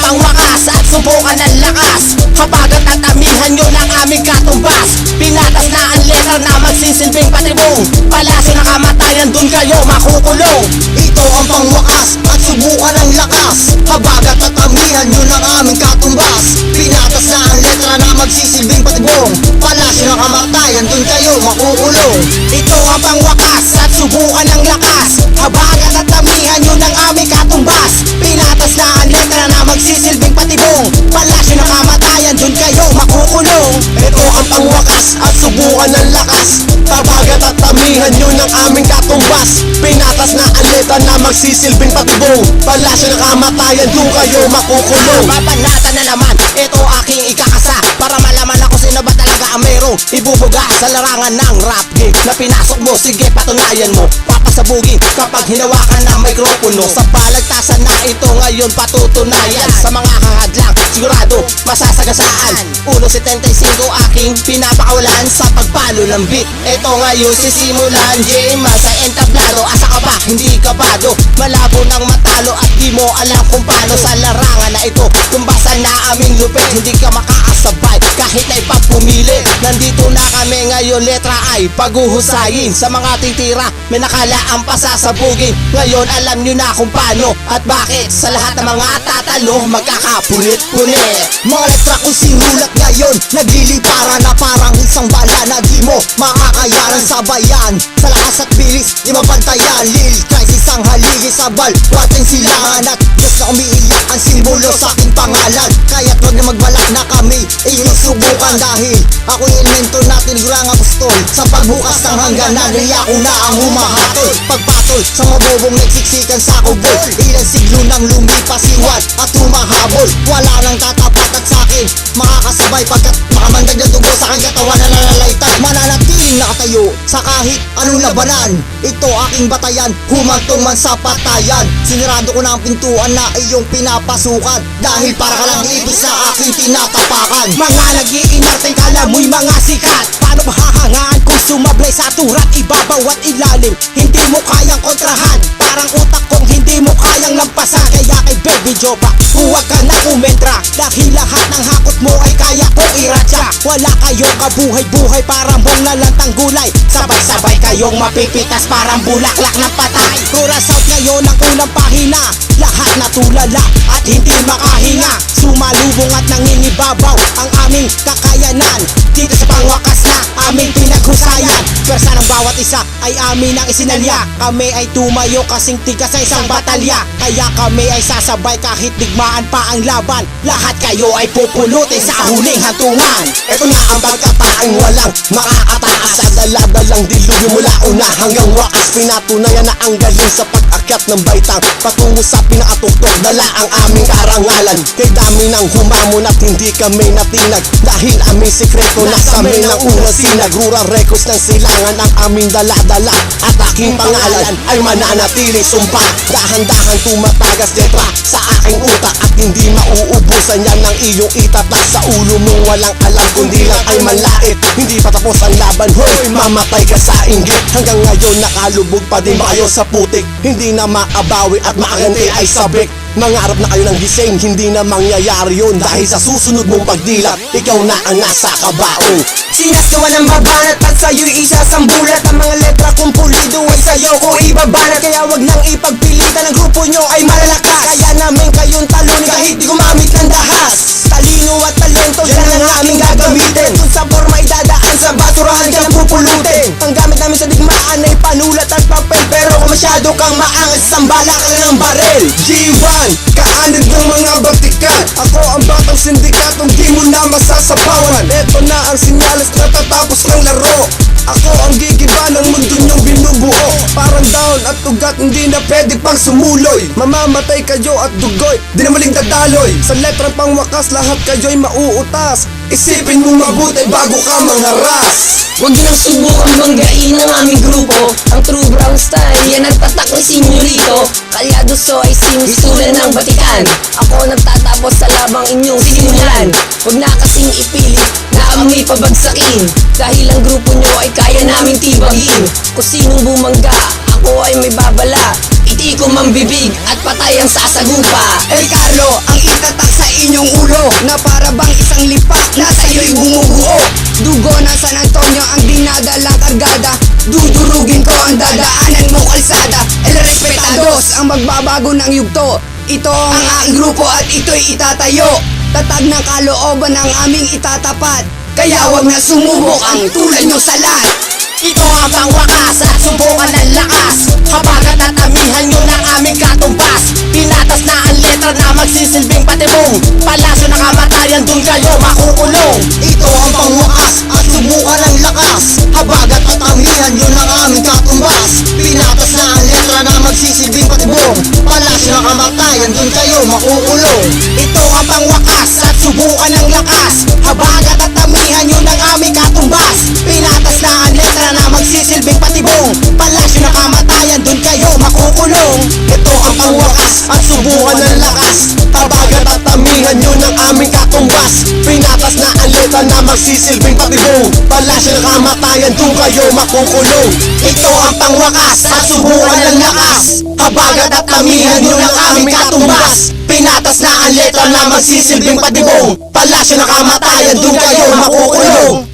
pangwakas at subukan ng lakas. Kapag tatamihan nyo ng aming katumbas, pinatas na ang letra na magsisilbing patibong. Palasyo na kamatayan, dun kayo makukulong. Ito ang pangwakas at subukan ng lakas. Habagat at amihan nyo ng aming katumbas, pinatas na ang letra na magsisilbing patibong. Palasyo ng kamatayan, dun kayo makukulong. Ito ang pangwakas at subukan ng lakas. Habagat at amihan nyo ng aming katumbas, pinatas na ang letra na magsisilbing patibong. Palasyo ng kamatayan, dun kayo makukulong. Ito ang pangwakas at subukan ng lakas. Tabagat at tamihan nyo ng aming katumbas, pinatas na ang letra na magsisilbing patibong. Palasyo ng kamatayan, doon kayo makukulong. Babanatan na naman, ito aking ikakasa, para malaman ako sino ba talaga ang mayroong ibubuga sa larangan ng rap game na pinasok mo. Sige, patunayan mo, papasabugin kapag hinawakan ng mikropono. Sa balagtasan na ito ngayon patutunayan. Sa mga hahadlang, sigurado masasagasaan. 1.75 aking pinapakawalan sa pagpalo ng beat. Ito ngayon sisimulan, J-Man sa entablado. Asa ka ba? Hindi ka bado. Malabo ng matalo at di mo alam kung paano sa larangan na ito. Tumbasan na aming lupit, hindi ka makaasabay kahit na ipagpumili. Nandito na kami ngayon, letra ay paghuhusayin. Sa mga titira, may nakalaang pasasabugin. Ngayon alam nyo na kung paano at bakit. Sa lahat ng mga tatalo, magkakapunit-punit. Mga letra kong sinulat ngayon, naglilipara na parang isang bala na di mo makakayaran sa bayan. Sa lakas at bilis, di mabantayan. Lil crisis ang haligi sa balwating silangan. At Diyos na umiiyak ang simbolo sa aking pangalan. Kaya't wag na magbalak na kami inusubukan. Dahil ako'y elemento natin gurang apostol. Sa pagbukas ng hangganan, ako na ang humahatol. Pagpatol sa mabobong nagsiksikan sa kubol. Ilang siglo nang lumipas iwan at humahabol. Wala nang tatapat at sa'kin makakasabay, pagkat makamandag ng dugo sa aking katawan na nalalaytay. Mananatiling nakatayo sa kahit anong labanan. Ito aking batayan, humantong man sa patayan. Sinirado ko na ang pintuan na iyong pinapasukan, dahil para ka lang ipis na aking tinatapakan. Mga nag-iinarteng kala mo'y mga sikat. Paano mahahangaan kung sumablay sa turat, ibabaw at ilalim? Hindi mo kayang kontrahan, parang utak kong hindi mo kayang lampasan. Kaya kay Baby Joba, huwag ka na kumentra, dahil lahat ng hakot mo ay kaya kong iratsa. Wala kayong kabuhay-buhay, parang bunga lantang gulay. Sabay-sabay kayong mapipitas, parang bulaklak ng patay. Chorus out ngayon ang unang pahina, lahat natulala at hindi makahinga. Sumalubong at nangingibabaw ang aming kakayanan. Dito sa pangwakas na aming pinaghusayan. Pwersa ng bawat isa ay amin ang isinalya. Kami ay tumayo kasing tiga sa isang batalya. Kaya kami ay sasabay kahit digmaan pa ang laban. Lahat kayo ay pupulutin sa huling hantungan. Ito na ang pagkataang walang makakataas. Sa daladalang dilubyo mula una hanggang wakas, pinatunayan na ang galing sa pag-akyat ng baitang. Patungo sa pinakatuktok, dala ang aming karangalan. Kay dami ng humamon at hindi kami natinag, dahil aming sikreto nasa amin ang unang sinag. Rural records ng silangan ang aming dala-dala, at aking pangalan ay mananatiling sumpa. Dahan-dahan tumatagas letra sa aking utak, at hindi mauubusan yan ng iyong itatak. Sa ulo mong walang alam, kundi lang ay malait. Hindi pa tapos ang laban, hoy, mamatay ka sa inggit. Hanggang ngayon nakalubog pa din ba kayo sa putik? Hindi na maabawi at makaganti ay sabik. Mangarap na kayo ng gising, hindi na mangyayari yun, dahil sa susunod mong pagdilat, ikaw na ang nasa kabaong. Sinasgawa ng babanat at sa'yo'y isasambulat. Ang mga letra kong pulido ay sa'yo ko ibabanat. Kaya wag nang ipagpilitan, ang grupo nyo ay malalakas. Kaya namin kayong talunin kahit di gumamit ng dahas. Talino at talento, yan ang aming gagamitin. Kung sa forma idadaan sa basurahan ka lang pupulutin. Ang gamit namin sa digmaan ay panulat at papel. Pero kung masyado kang maangas, sambala ka lang ng barel. G1, kaanid ng mga batikat. Ako ang batang sindikatong di mo na masasapawan. Ito na ang sinyalis na tatapos ng laro. Ako ang gigiba ng mundo niyong binubuo. Parang down at ugat, hindi na pwede pang sumuloy. Mamamatay kayo at dugoy, di na muling dadaloy. Sa letrang pangwakas, lahat kayo'y mauutas. Isipin mo mabuti bago ka mangharas. Huwag nyo nang subukan banggain ang aming grupo. Ang true brown style, yan ang tatak ng senyorito. Kalyado so ay sinusulan ng batikan. Ako nagtatapos sa labang inyong sinimulan. Huwag na kasing ipilit na kami pabagsakin, dahil ang grupo nyo ay kaya naming tibagin. Kung sinong bumangga, ako ay may babala. Itikom ang bibig at patay ang sasagupa. El Carlo, ang itatak sa inyong ulo na para bang isang lipak na sa'yo'y bumubuo. Dugo ng San Antonio ang dinadalang kargada, dudurugin ko ang dadaanan mo kalsada. El Respetados, ang magbabago ng yugto. Ito ang aking grupo at ito'y itatayo. Tatag ng kalooban ang aming itatapat, kaya wag na sumubok ang tulad nyo sa lahat. Ito ang pangwakas at subukan ng lakas kapag tatamihan nyo ng aming katumbas. Pinatas na ang letra na magsisilbing patibong, palasyo na kamatayan, dun kayo makukulong. Ito ang pangwakas at subukan ng lakas Habagat at amihan yun ang aming katumbas Pinatas na ang letra na magsisilbing patibong Palasyo na kamatayan, dun kayo makukulong. Ito ang pangwakas at subukan ng lakas habagat at tamihan nyo ng aming katumbas. Pinatas na ang letra na magsisilbing patibong, palasyo na kamatayan, dun kayo makukulong. Ito ang pangwakas at subukan ng lakas Habagat at tamihan nyo ng aming katumbas Pinatas na ang letra na magsisilbing patibong, palasyo ng kamatayan, dun kayo makukulong. Ito ang pangwakas at subukan ng lakas habagat at tamihan nyo ng aming katumbas. Pinatas na ang letra na magsisilbing patibong, palasyo na kamatayan, dun kayo makukulong.